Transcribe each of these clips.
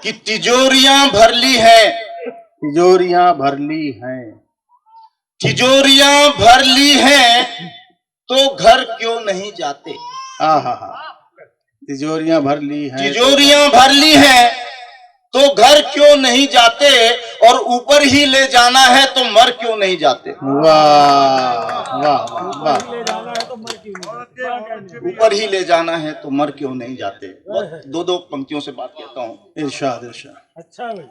कि तिजोरियां भर ली है, तिजोरियां भर ली हैं, तिजोरियां भर ली है, तो घर क्यों नहीं जाते। आहा हा, तिजोरियां भर ली हैं, तिजोरियां भर ली है तो घर क्यों नहीं जाते, और ऊपर ही ले जाना है तो मर क्यों नहीं जाते। वाह वाह वाह, ऊपर ही ले जाना है तो मर क्यों नहीं जाते। दो दो पंक्तियों से बात कहता हूँ। इरशाद इरशाद। अच्छा भाई,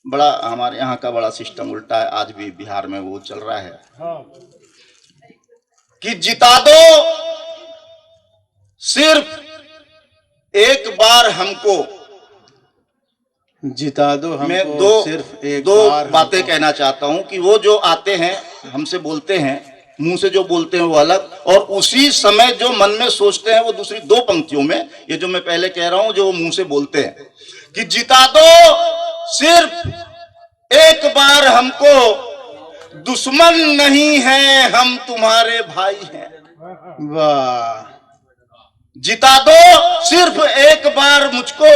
बड़ा हमारे यहाँ का बड़ा सिस्टम उल्टा है, आज भी बिहार में वो चल रहा है कि जिता दो सिर्फ एक बार हमको। जिता दो हमको, मैं दो सिर्फ एक दो बार बातें हमको। कहना चाहता हूं कि वो जो आते हैं हमसे बोलते हैं, मुंह से जो बोलते हैं वो अलग, और उसी समय जो मन में सोचते हैं वो दूसरी। दो पंक्तियों में ये जो मैं पहले कह रहा हूं जो वो मुंह से बोलते हैं कि जिता दो सिर्फ एक बार हमको, दुश्मन नहीं है हम तुम्हारे भाई हैं। वाह, जिता दो सिर्फ एक बार मुझको,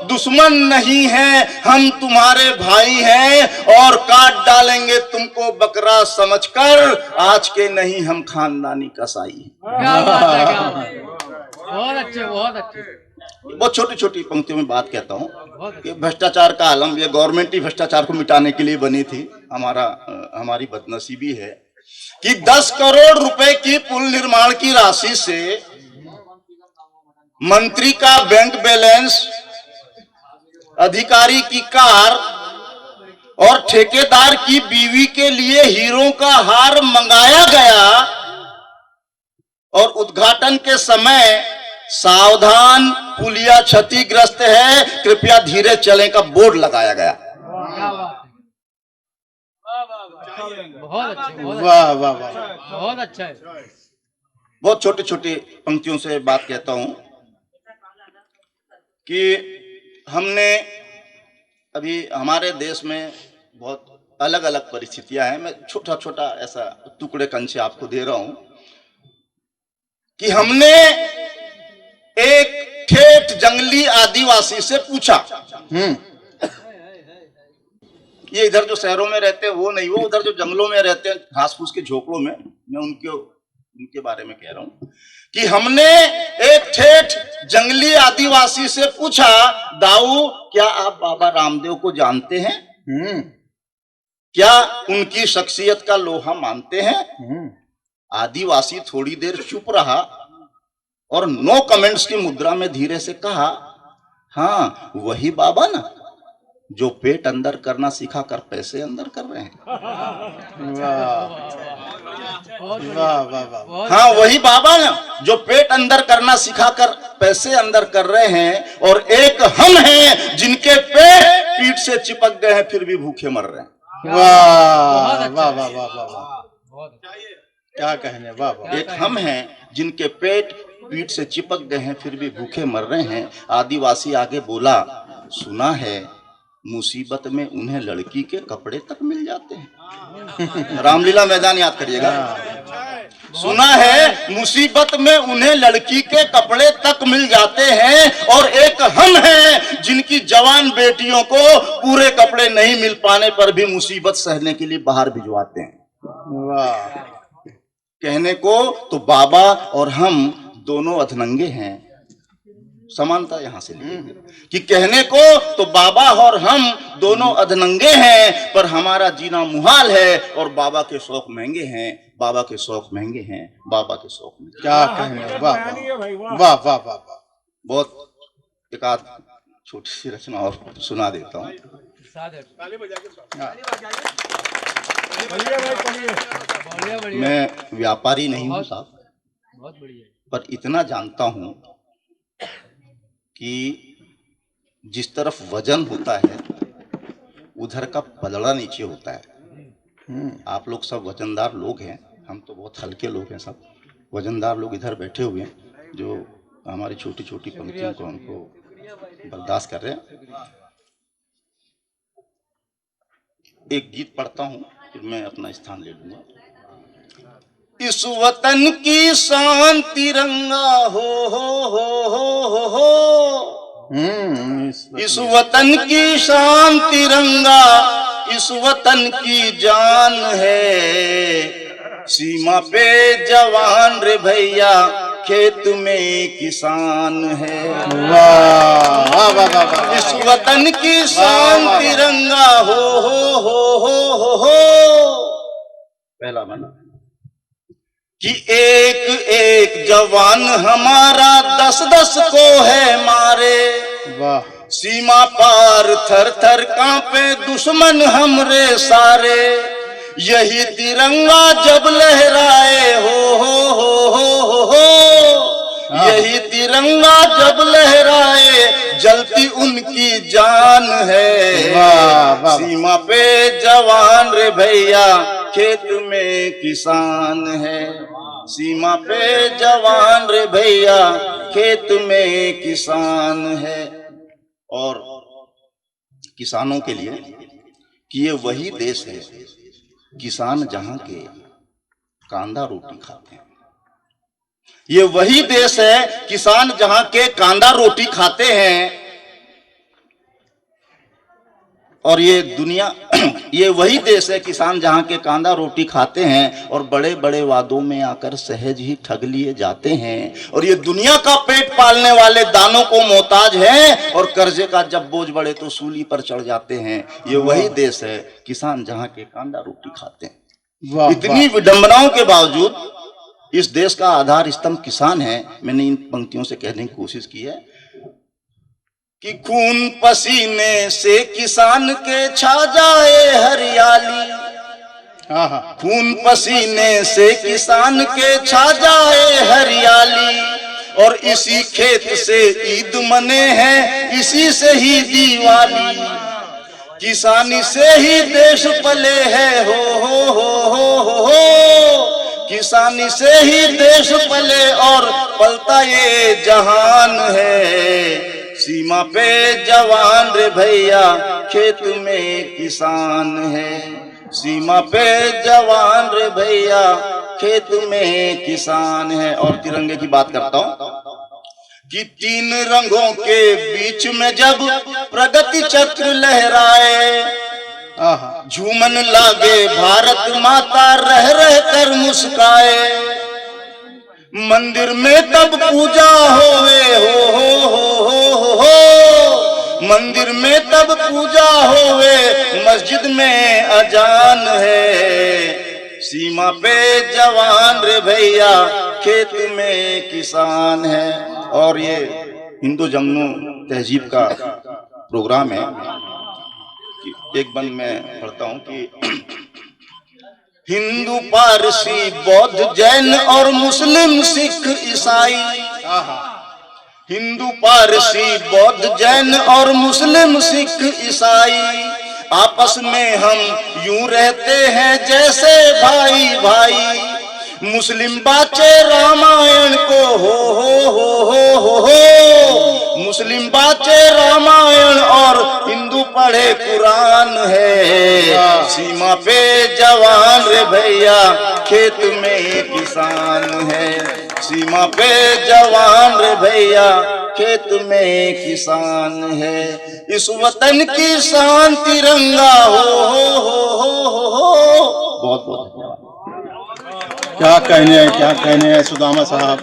दुश्मन नहीं है हम तुम्हारे भाई हैं, और काट डालेंगे तुमको बकरा समझकर, आज के नहीं हम खानदानी कसाई। क्या बात है, क्या बात है। बहुत अच्छे, बहुत अच्छे। बहुत छोटी छोटी पंक्तियों में बात कहता हूँ कि भ्रष्टाचार का आलम, ये गवर्नमेंट ही भ्रष्टाचार को मिटाने के लिए बनी थी। हमारी बदनसीबी है कि 10 करोड़ रुपए की पुल निर्माण की राशि से मंत्री का बैंक बैलेंस, अधिकारी की कार और ठेकेदार की बीवी के लिए हीरों का हार मंगाया गया, और उद्घाटन के समय सावधान पुलिया क्षतिग्रस्त है, कृपया धीरे चलें का बोर्ड लगाया गया। क्या बात है, बहुत अच्छे, वाह वाह वाह, बहुत अच्छा है। बहुत छोटी छोटी पंक्तियों से बात कहता हूं कि हमने अभी हमारे देश में बहुत अलग अलग परिस्थितियां हैं। मैं छोटा छोटा ऐसा टुकड़े कंचे आपको दे रहा हूं कि हमने एक ठेठ जंगली आदिवासी से पूछा, ये इधर जो शहरों में रहते हैं वो नहीं, वो उधर जो जंगलों में रहते हैं घास फूस के झोपड़ों में, मैं उनके बारे में कह रहा हूं कि हमने एक ठेठ जंगली आदिवासी से पूछा, दाऊ क्या आप बाबा रामदेव को जानते हैं? क्या उनकी शख्सियत का लोहा मानते हैं? आदिवासी थोड़ी देर चुप रहा और नो कमेंट्स की मुद्रा में धीरे से कहा, हाँ वही बाबा ना जो पेट अंदर करना सिखा कर पैसे अंदर कर रहे हैं। वाह वाह वाह, हाँ वही बाबा ना जो पेट अंदर करना सिखाकर पैसे अंदर कर रहे हैं, और एक हम हैं जिनके पेट पीठ से चिपक गए हैं फिर भी भूखे मर रहे हैं। वाह वाह वाह वाह वाह, क्या कहने, वाह वाह। एक हम हैं जिनके पेट पीठ से चिपक गए हैं फिर भी भूखे मर रहे हैं। आदिवासी आगे बोला, सुना है मुसीबत में उन्हें लड़की के कपड़े तक मिल जाते हैं। रामलीला मैदान याद करिएगा। सुना है मुसीबत में उन्हें लड़की के कपड़े तक मिल जाते हैं, और एक हम हैं जिनकी जवान बेटियों को पूरे कपड़े नहीं मिल पाने पर भी मुसीबत सहने के लिए बाहर भिजवाते हैं। वाह, कहने को तो बाबा और हम दोनों अधनंगे हैं, समानता यहां से कि कहने को तो बाबा और हम दोनों अधनंगे हैं, पर हमारा जीना मुहाल है, और बाबा के शौक महंगे हैं, बाबा के शौक महंगे हैं, बाबा के शौक महंगे। क्या कहने, वाह वाह वाह वाह वाह। बहुत एक आध छोटी सी रचना और सुना देता हूँ। मैं व्यापारी नहीं हूँ साहब, बहुत बढ़िया, पर इतना जानता हूँ कि जिस तरफ वजन होता है उधर का पलड़ा नीचे होता है। आप लोग सब वजनदार लोग हैं, हम तो बहुत हल्के लोग हैं। सब वजनदार लोग इधर बैठे हुए हैं जो हमारी छोटी छोटी पंक्तियों को हमको बर्दाश्त कर रहे हैं। एक गीत पढ़ता हूँ फिर मैं अपना स्थान ले लूंगा। इस वतन की शान तिरंगा हो, इस वतन की शान तिरंगा, इस वतन की जान है। सीमा पे जवान रे भैया, खेत में किसान है। वाह वाह वाह वाह वाह। इस वतन की शान तिरंगा हो पहला बना कि एक एक जवान हमारा 10-10 को है मारे। वाह। सीमा पार थर थर कांपे दुश्मन हमरे सारे। यही तिरंगा जब लहराए हो यही तिरंगा जब लहराए, जलती उनकी जान है। वाह वाह। सीमा पे जवान रे भैया, खेत में किसान है। सीमा पे जवान रे भैया, खेत में किसान है। और किसानों के लिए कि ये वही देश है किसान जहां के कांदा रोटी खाते हैं। ये वही देश है किसान जहां के कांदा रोटी खाते हैं। और ये दुनिया ये वही देश है किसान जहां के कांदा रोटी खाते हैं और बड़े बड़े वादों में आकर सहज ही ठग लिए जाते हैं। और ये दुनिया का पेट पालने वाले दानों को मोहताज हैं और कर्जे का जब बोझ बढ़े तो सूली पर चढ़ जाते हैं। ये वही देश है किसान जहां के कांदा रोटी खाते हैं। इतनी विडंबनाओं के बावजूद इस देश का आधार स्तंभ किसान है। मैंने इन पंक्तियों से कहने की कोशिश की है कि खून पसीने से किसान के छा जाए हरियाली। खून पसीने से किसान के छा जाए हरियाली। और इसी खेत से ईद मने हैं, इसी से ही दिवाली। किसानी से ही देश पले है हो किसानी से ही देश पले और पलता ये जहान है। सीमा पे जवान रे भैया, खेत में किसान है। सीमा पे जवान रे भैया, खेत में किसान है। और तिरंगे की बात करता हूं कि 3 रंगों के बीच में जब प्रगति चक्र लहराए, झूमन लागे भारत माता रह रह कर मुस्काए। मंदिर में तब पूजा होवे हो मंदिर में तब पूजा होवे, मस्जिद में अजान है। सीमा पे जवान रे भैया, खेत में किसान है। और ये हिंदू जमनू तहजीब का प्रोग्राम है। एक बंद में पढ़ता हूं कि हिंदू पारसी बौद्ध जैन और मुस्लिम सिख ईसाई। हिंदू पारसी बौद्ध जैन और मुस्लिम सिख ईसाई, आपस में हम यूं रहते हैं जैसे भाई भाई। मुस्लिम बाचे रामायण को हो मुस्लिम बाचे रामायण और हिंदू पढ़े कुरान है। सीमा पे जवान रे भैया, खेत में किसान है। सीमा पे जवान रे भैया, खेत में किसान है। इस वतन की शान तिरंगा हो बहुत बहुत धन्यवाद। क्या कहने हैं सुदामा साहब।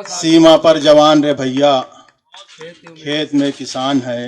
सीमा पर जवान रे भैया, खेत में किसान है।